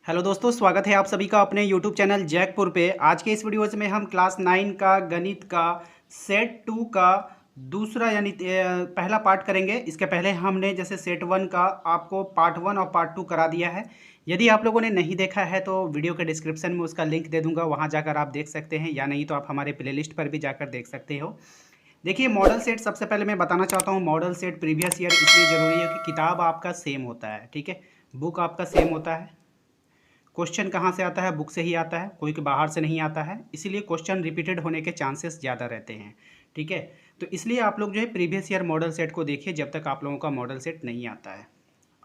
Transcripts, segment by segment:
Hello दोस्तों, स्वागत है आप सभी का अपने यूट्यूब चैनल जैकपुर पे। आज के इस वीडियो में हम क्लास 9 का गणित का सेट 2 का दूसरा यानी पहला पार्ट करेंगे। इसके पहले हमने जैसे सेट 1 का आपको पार्ट 1 और पार्ट 2 करा दिया है। यदि आप लोगों ने नहीं देखा है तो वीडियो के डिस्क्रिप्शन में उसका लिंक दे दूंगा, वहाँ जाकर आप देख सकते हैं, या नहीं तो आप हमारे प्लेलिस्ट पर भी जाकर देख सकते हो। देखिए, मॉडल सेट सबसे पहले मैं बताना चाहता हूँ। मॉडल सेट प्रीवियस ईयर इसलिए ज़रूरी है कि किताब आपका सेम होता है, ठीक है, बुक आपका सेम होता है। क्वेश्चन कहाँ से आता है? बुक से ही आता है, कोई के बाहर से नहीं आता है, इसीलिए क्वेश्चन रिपीटेड होने के चांसेस ज़्यादा रहते हैं, ठीक है। तो इसलिए आप लोग जो है प्रीवियस ईयर मॉडल सेट को देखिए जब तक आप लोगों का मॉडल सेट नहीं आता है।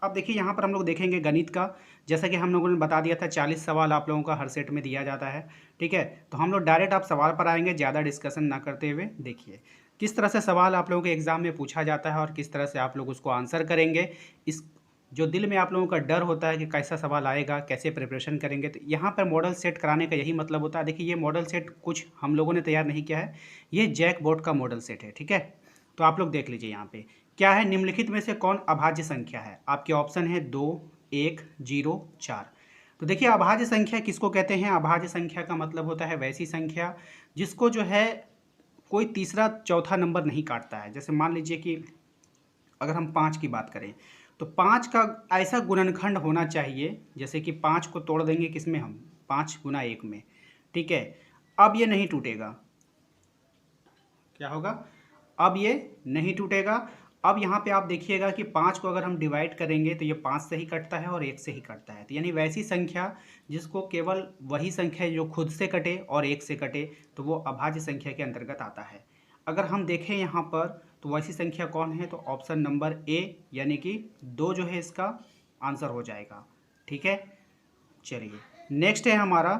अब देखिए, यहाँ पर हम लोग देखेंगे गणित का। जैसा कि हम लोगों ने बता दिया था 40 सवाल आप लोगों का हर सेट में दिया जाता है, ठीक है। तो हम लोग डायरेक्ट आप सवाल पर आएंगे, ज़्यादा डिस्कशन ना करते हुए। देखिए किस तरह से सवाल आप लोगों के एग्जाम में पूछा जाता है और किस तरह से आप लोग उसको आंसर करेंगे। इस जो दिल में आप लोगों का डर होता है कि कैसा सवाल आएगा, कैसे प्रिपरेशन करेंगे, तो यहाँ पर मॉडल सेट कराने का यही मतलब होता है। देखिए, ये मॉडल सेट कुछ हम लोगों ने तैयार नहीं किया है, ये जैक बोर्ड का मॉडल सेट है, ठीक है। तो आप लोग देख लीजिए यहाँ पे क्या है। निम्नलिखित में से कौन अभाज्य संख्या है? आपके ऑप्शन है 2, 1, 0, 4। तो देखिए, अभाज्य संख्या किसको कहते हैं? अभाज्य संख्या का मतलब होता है वैसी संख्या जिसको जो है कोई तीसरा चौथा नंबर नहीं काटता है। जैसे मान लीजिए कि अगर हम 5 की बात करें तो 5 का ऐसा गुणनखंड होना चाहिए, जैसे कि 5 को तोड़ देंगे किसमें हम? 5 गुना 1 में, ठीक है। अब ये नहीं टूटेगा। क्या होगा? अब ये नहीं टूटेगा। अब यहाँ पे आप देखिएगा कि 5 को अगर हम डिवाइड करेंगे तो ये 5 से ही कटता है और 1 से ही कटता है। तो यानी वैसी संख्या जिसको केवल वही संख्या जो खुद से कटे और 1 से कटे, तो वो अभाज्य संख्या के अंतर्गत आता है। अगर हम देखें यहाँ पर तो वैसी संख्या कौन है? तो ऑप्शन नंबर ए यानी कि 2 जो है इसका आंसर हो जाएगा, ठीक है। चलिए, नेक्स्ट है हमारा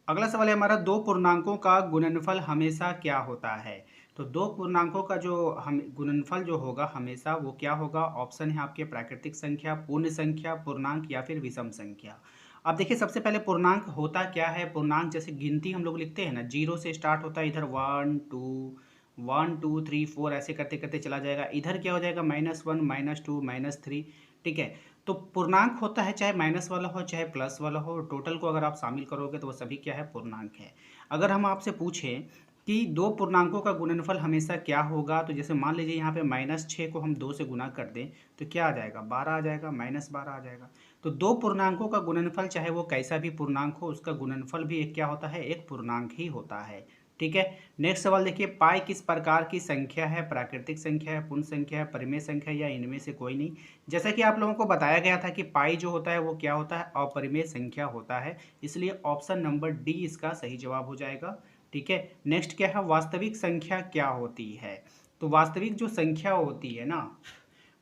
अगला सवाल है हमारा, दो पूर्णांकों का गुणनफल हमेशा क्या होता है? तो दो पूर्णांकों का जो हम गुणनफल जो होगा हमेशा वो क्या होगा? ऑप्शन है आपके प्राकृतिक संख्या, पूर्ण संख्या, पूर्णांक या फिर विषम संख्या। अब देखिए, सबसे पहले पूर्णांक होता क्या है? पूर्णांक जैसे गिनती हम लोग लिखते हैं ना, 0 से स्टार्ट होता है, इधर 1 2 1 2 3 4 ऐसे करते करते चला जाएगा। इधर क्या हो जाएगा? -1 -2 -3, ठीक है। तो पूर्णांक होता है, चाहे माइनस वाला हो चाहे प्लस वाला हो, टोटल को अगर आप शामिल करोगे तो वो सभी क्या है? पूर्णांक है। अगर हम आपसे पूछें कि दो पूर्णांकों का गुणनफल हमेशा क्या होगा, तो जैसे मान लीजिए यहाँ पे -6 को हम 2 से गुना कर दें तो क्या आ जाएगा? 12 आ जाएगा, -12 आ जाएगा। तो दो पूर्णांकों का गुणनफल चाहे वो कैसा भी पूर्णांक हो, उसका गुणनफल भी एक क्या होता है? एक पूर्णांक ही होता है, ठीक है। नेक्स्ट सवाल देखिए, पाई किस प्रकार की संख्या है? प्राकृतिक संख्या है, पूर्ण संख्या है, परिमेय संख्या या इनमें से कोई नहीं? जैसा कि आप लोगों को बताया गया था कि पाई जो होता है वो क्या होता है? अपरिमेय संख्या होता है, इसलिए ऑप्शन नंबर डी इसका सही जवाब हो जाएगा, ठीक है। नेक्स्ट क्या है? वास्तविक संख्या क्या होती है? तो वास्तविक जो संख्या होती है ना,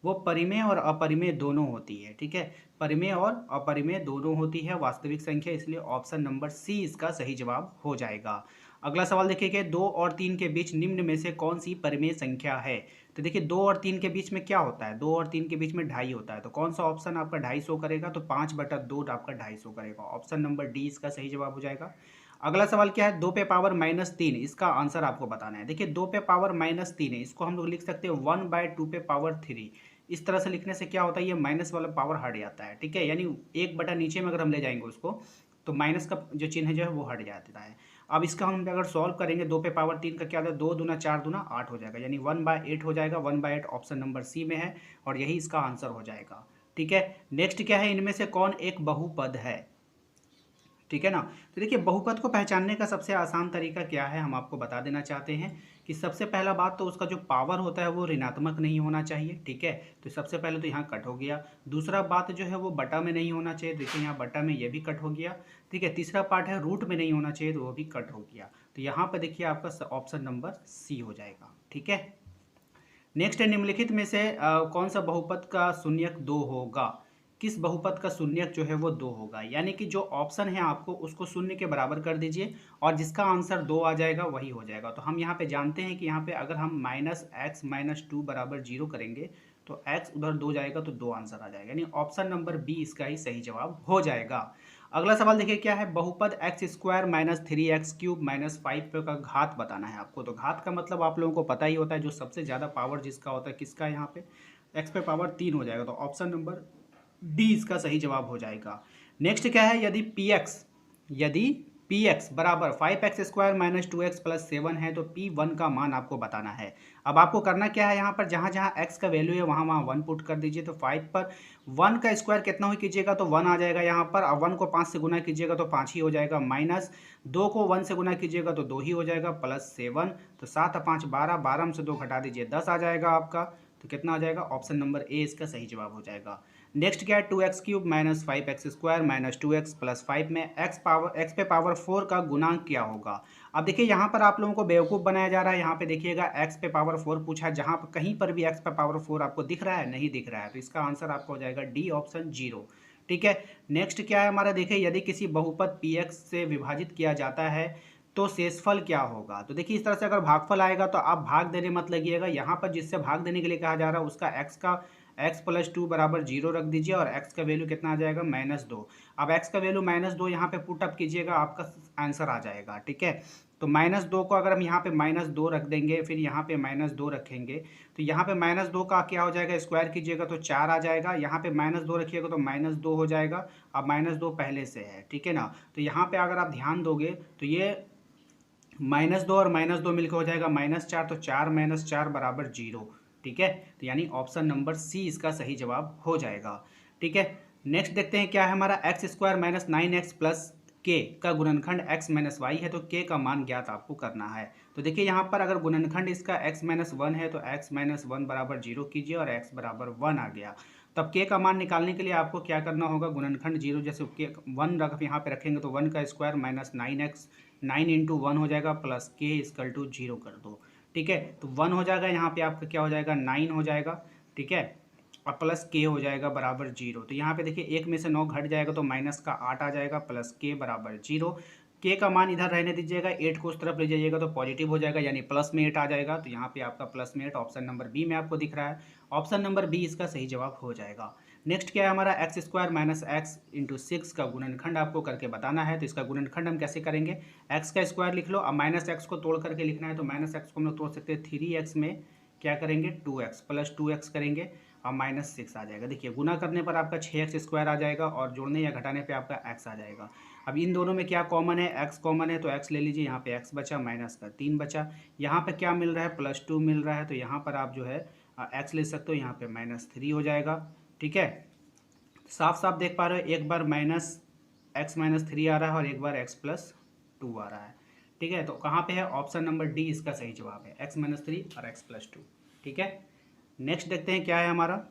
वो परिमेय और अपरिमेय दोनों होती है, ठीक है। परिमेय और अपरिमेय दोनों होती है वास्तविक संख्या, इसलिए ऑप्शन नंबर सी इसका सही जवाब हो जाएगा। अगला सवाल देखिए कि 2 और 3 के बीच निम्न में से कौन सी परिमेय संख्या है? तो देखिए, 2 और 3 के बीच में क्या होता है? 2 और 3 के बीच में 2.5 होता है, तो कौन सा ऑप्शन आपका 2.5 शो करेगा? तो 5/2 आपका 2.5 शो करेगा। ऑप्शन नंबर डी इसका सही जवाब हो जाएगा। अगला सवाल क्या है? 2 पे पावर -3, इसका आंसर आपको बताना है। देखिए, 2 पे पावर -3 है, इसको हम लोग लिख सकते हैं 1/2 पे पावर 3। इस तरह से लिखने से क्या होता है? ये माइनस वाला पावर हट जाता है, ठीक है। यानी एक बटा नीचे में अगर हम ले जाएंगे उसको, तो माइनस का जो चिन्ह जो है वो हट जाता है। अब इसका हम अगर सॉल्व करेंगे, 2 पे पावर 3 का क्या होता है? 2 दूना 4 दूना 8 हो जाएगा, यानी 1/8 हो जाएगा। 1/8 ऑप्शन नंबर सी में है और यही इसका आंसर हो जाएगा, ठीक है। नेक्स्ट क्या है? इनमें से कौन एक बहुपद है? ठीक है ना। तो देखिए, बहुपद को पहचानने का सबसे आसान तरीका क्या है, हम आपको बता देना चाहते हैं कि सबसे पहला बात तो उसका जो पावर होता है वो ऋणात्मक नहीं होना चाहिए, ठीक है। तो सबसे पहले तो यहाँ कट हो गया। दूसरा बात जो है वो बटा में नहीं होना चाहिए, देखिए यहाँ बटा में ये भी कट हो गया, ठीक है। तीसरा पार्ट है रूट में नहीं होना चाहिए, तो वो भी कट हो गया। तो यहाँ पर देखिए आपका ऑप्शन नंबर सी हो जाएगा, ठीक है। नेक्स्ट है, निम्नलिखित में से कौन सा बहुपद का शून्यक 2 होगा? किस बहुपद का शून्यक जो है वो 2 होगा? यानी कि जो ऑप्शन है आपको उसको शून्य के बराबर कर दीजिए और जिसका आंसर 2 आ जाएगा वही हो जाएगा। तो हम यहाँ पे जानते हैं कि यहाँ पे अगर हम -x - 2 बराबर 0 करेंगे तो x उधर 2 जाएगा तो 2 आंसर आ जाएगा, यानी ऑप्शन नंबर बी इसका ही सही जवाब हो जाएगा। अगला सवाल देखिए क्या है? बहुपद x² - 3x³ - 5 का घात बताना है आपको। तो घात का मतलब आप लोगों को पता ही होता है, जो सबसे ज़्यादा पावर जिसका होता है, किसका? यहाँ पे x पे पावर 3 हो जाएगा, तो ऑप्शन नंबर डी इसका सही जवाब हो जाएगा। नेक्स्ट क्या है, यदि पी एक्स बराबर 5x² माइनस 2x प्लस 7 है तो P1 का मान आपको बताना है। अब आपको करना क्या है, यहाँ पर जहाँ जहाँ x का वैल्यू है वहाँ वहाँ 1 पुट कर दीजिए। तो 5 पर 1 का स्क्वायर कितना हो कीजिएगा तो 1 आ जाएगा यहाँ पर। अब 1 को 5 से गुना कीजिएगा तो 5 ही हो जाएगा, माइनस 2 को 1 से गुना कीजिएगा तो 2 ही हो जाएगा, प्लस 7। तो 7 और 5 12, 12 में से 2 घटा दीजिए 10 आ जाएगा आपका। तो कितना आ जाएगा, ऑप्शन नंबर ए इसका सही जवाब हो जाएगा। नेक्स्ट क्या है, 2x³ minus 5x² minus 2x plus 5 में x पे पावर 4 का गुणांक क्या होगा। अब देखिए यहाँ पर आप लोगों को बेवकूफ़ बनाया जा रहा है। यहाँ पे देखिएगा x पे पावर 4 पूछा है, जहाँ पर कहीं पर भी x पे पावर 4 आपको दिख रहा है, नहीं दिख रहा है, तो इसका आंसर आपका हो जाएगा डी ऑप्शन 0। ठीक है, नेक्स्ट क्या है हमारा, देखिए यदि किसी बहुपद px से विभाजित किया जाता है तो शेषफल क्या होगा। तो देखिए इस तरह से अगर भागफल आएगा तो आप भाग देने मत लगिएगा। यहाँ पर जिससे भाग देने के लिए कहा जा रहा है उसका x प्लस 2 बराबर 0 रख दीजिए और x का वैल्यू कितना आ जाएगा, -2। अब x का वैल्यू -2 यहाँ पे पुट अप कीजिएगा, आपका आंसर आ जाएगा। ठीक है, तो -2 को अगर हम यहाँ पे -2 रख देंगे, फिर यहाँ पे -2 रखेंगे, तो यहाँ पे -2 का क्या हो जाएगा, स्क्वायर कीजिएगा तो 4 आ जाएगा। यहाँ पे -2 रखिएगा तो -2 हो जाएगा। अब -2 पहले से है, ठीक है ना। तो यहाँ पे अगर आप ध्यान दोगे तो ये -2 और -2 मिलकर हो जाएगा -4, तो 4 - 4 बराबर 0। ठीक है, तो यानी ऑप्शन नंबर सी इसका सही जवाब हो जाएगा। ठीक है, नेक्स्ट देखते हैं क्या है हमारा, x² माइनस 9x प्लस के का गुणनखंड x माइनस वाई है, तो k का मान ज्ञात आपको करना है। तो देखिए यहाँ पर अगर गुणनखंड इसका x माइनस 1 है तो x माइनस 1 बराबर 0 कीजिए और x बराबर 1 आ गया। तब k का मान निकालने के लिए आपको क्या करना होगा, गुणनखंड 0 जैसे k 1 रख यहाँ पे रखेंगे तो 1 का स्क्वायर माइनस 9x 9 इंटू 1 हो जाएगा प्लस k इक्वल टू 0 कर दो। ठीक है, तो 1 हो जाएगा, यहाँ पे आपका क्या हो जाएगा, 9 हो जाएगा। ठीक है, और प्लस के हो जाएगा बराबर 0। तो यहाँ पे देखिए 1 में से 9 घट जाएगा तो माइनस का 8 आ जाएगा, प्लस के बराबर 0। के का मान इधर रहने दीजिएगा, 8 को उस तरफ ले जाइएगा तो पॉजिटिव हो जाएगा, यानी प्लस में 8 आ जाएगा। तो यहाँ पे आपका प्लस में 8 ऑप्शन नंबर बी में आपको दिख रहा है। ऑप्शन नंबर बी इसका सही जवाब हो जाएगा। नेक्स्ट क्या है हमारा, x² माइनस एक्स इंटू 6 का गुणनखंड आपको करके बताना है। तो इसका गुणनखंड हम कैसे करेंगे, x का स्क्वायर लिख लो, अब माइनस एक्स को तोड़ करके लिखना है। तो माइनस एक्स को हम लोग तोड़ सकते हैं 3x में, क्या करेंगे 2x प्लस 2x करेंगे और -6 आ जाएगा। देखिए गुना करने पर आपका 6x² आ जाएगा और जोड़ने या घटाने पे आपका x आ जाएगा। अब इन दोनों में क्या कॉमन है, x कॉमन है तो x ले लीजिए, यहाँ पे x बचा, माइनस का 3 बचा। यहाँ पे क्या मिल रहा है, +2 मिल रहा है, तो यहाँ पर आप जो है x ले सकते हो, यहाँ पे -3 हो जाएगा। ठीक है, साफ साफ देख पा रहे हो, एक बार -3 आ रहा है और एक बार x+2 आ रहा है। ठीक है, तो कहाँ पे है, ऑप्शन नंबर डी इसका सही जवाब है, x-3 और x+2। ठीक है, नेक्स्ट देखते हैं क्या है हमारा।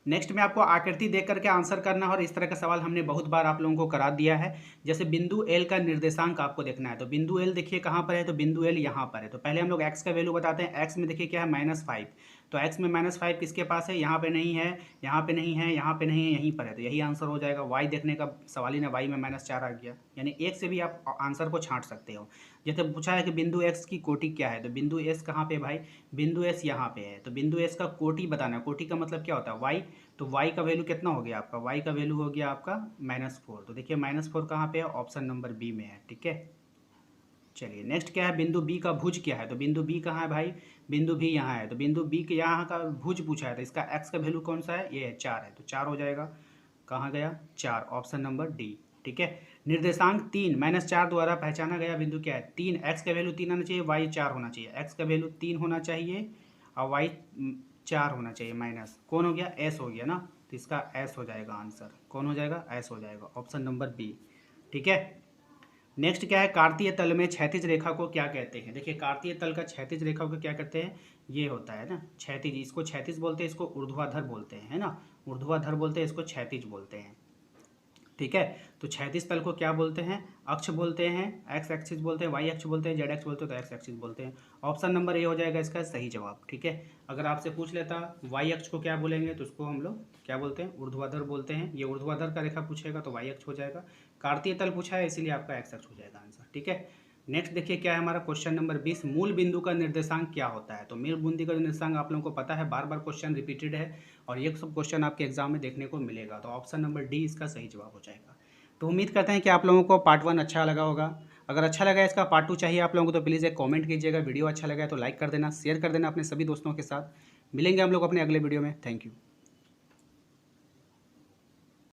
नेक्स्ट में आपको आकृति देख करके आंसर करना है और इस तरह का सवाल हमने बहुत बार आप लोगों को करा दिया है। जैसे बिंदु एल का निर्देशांक आपको देखना है, तो बिंदु एल देखिए कहाँ पर है, तो बिंदु एल यहाँ पर है। तो पहले हम लोग एक्स का वैल्यू बताते हैं, एक्स में देखिए क्या है -5, तो एक्स में -5 किसके पास है, यहाँ पे नहीं है, यहाँ पे नहीं है, यहाँ पे नहीं है, यहीं पर है, तो यही आंसर हो जाएगा। वाई देखने का सवाल ही ना, वाई में -4 आ गया, यानी एक से भी आप आंसर को छांट सकते हो। जैसे पूछा है कि बिंदु एक्स की कोटि क्या है, तो बिंदु एस कहाँ पे भाई, बिंदु एस यहाँ पे है, तो बिंदु एस का कोटि बताना है। कोटि का मतलब क्या होता है, वाई, तो y का वैल्यू कितना हो गया आपका, y का वैल्यू हो गया आपका -4। तो देखिए -4 कहाँ पे है, ऑप्शन नंबर बी में है। ठीक है, चलिए नेक्स्ट क्या है, बिंदु बी का भुज क्या है, तो बिंदु बी कहाँ है भाई, बिंदु बी यहाँ है, तो बिंदु बी के यहाँ का भुज पूछा है, तो इसका x का वैल्यू कौन सा है, ये है 4 है, तो 4 हो जाएगा। कहाँ गया 4, ऑप्शन नंबर डी। ठीक है, निर्देशांक 3 -4 द्वारा पहचाना गया बिंदु क्या है, 3, x का वैल्यू 3 आना चाहिए, y 4 होना चाहिए, x का वैल्यू 3 होना चाहिए और y 4 होना चाहिए, माइनस कौन हो गया, एस हो गया ना, तो इसका एस हो जाएगा आंसर, कौन हो जाएगा, एस हो जाएगा, ऑप्शन नंबर बी। ठीक है, नेक्स्ट क्या है, कार्तीय तल में क्षैतिज रेखा को क्या कहते हैं। देखिए कार्तीय तल का क्षैतिज रेखा को क्या कहते हैं, ये होता है ना क्षैतिज, इसको क्षैतिज बोलते हैं, इसको ऊर्ध्वाधर बोलते हैं, है ना, ऊर्ध्वाधर बोलते हैं, इसको क्षैतिज बोलते हैं। ठीक है, तो क्षैतिज तल को क्या बोलते हैं, अक्ष बोलते हैं, एक्स एक्सिस बोलते हैं, वाई अक्ष बोलते हैं, जेड एक्स बोलते हैं, तो एक्स एक्सिस बोलते हैं। ऑप्शन नंबर ए हो जाएगा इसका सही जवाब। ठीक है, अगर आपसे पूछ लेता वाई अक्ष को क्या बोलेंगे, तो उसको हम लोग क्या बोलते हैं, ऊर्ध्वाधर बोलते हैं। ये ऊर्ध्वाधर का रेखा पूछेगा तो वाई अक्ष हो जाएगा, कार्तीय तल पूछा है इसीलिए आपका एक्स अक्ष हो जाएगा आंसर। ठीक है, नेक्स्ट देखिए क्या है हमारा क्वेश्चन नंबर 20, मूल बिंदु का निर्देशांक क्या होता है। तो मूल बिंदु का निर्देशांक आप लोगों को पता है, बार बार क्वेश्चन रिपीटेड है और ये सब क्वेश्चन आपके एग्जाम में देखने को मिलेगा, तो ऑप्शन नंबर डी इसका सही जवाब हो जाएगा। तो उम्मीद करते हैं कि आप लोगों को पार्ट 1 अच्छा लगा होगा। अगर अच्छा लगा इसका पार्ट 2 चाहिए आप लोगों को तो प्लीज़ एक कमेंट कीजिएगा। वीडियो अच्छा लगा है तो लाइक कर देना, शेयर कर देना अपने सभी दोस्तों के साथ। मिलेंगे हम लोग अपने अगले वीडियो में। Thank you.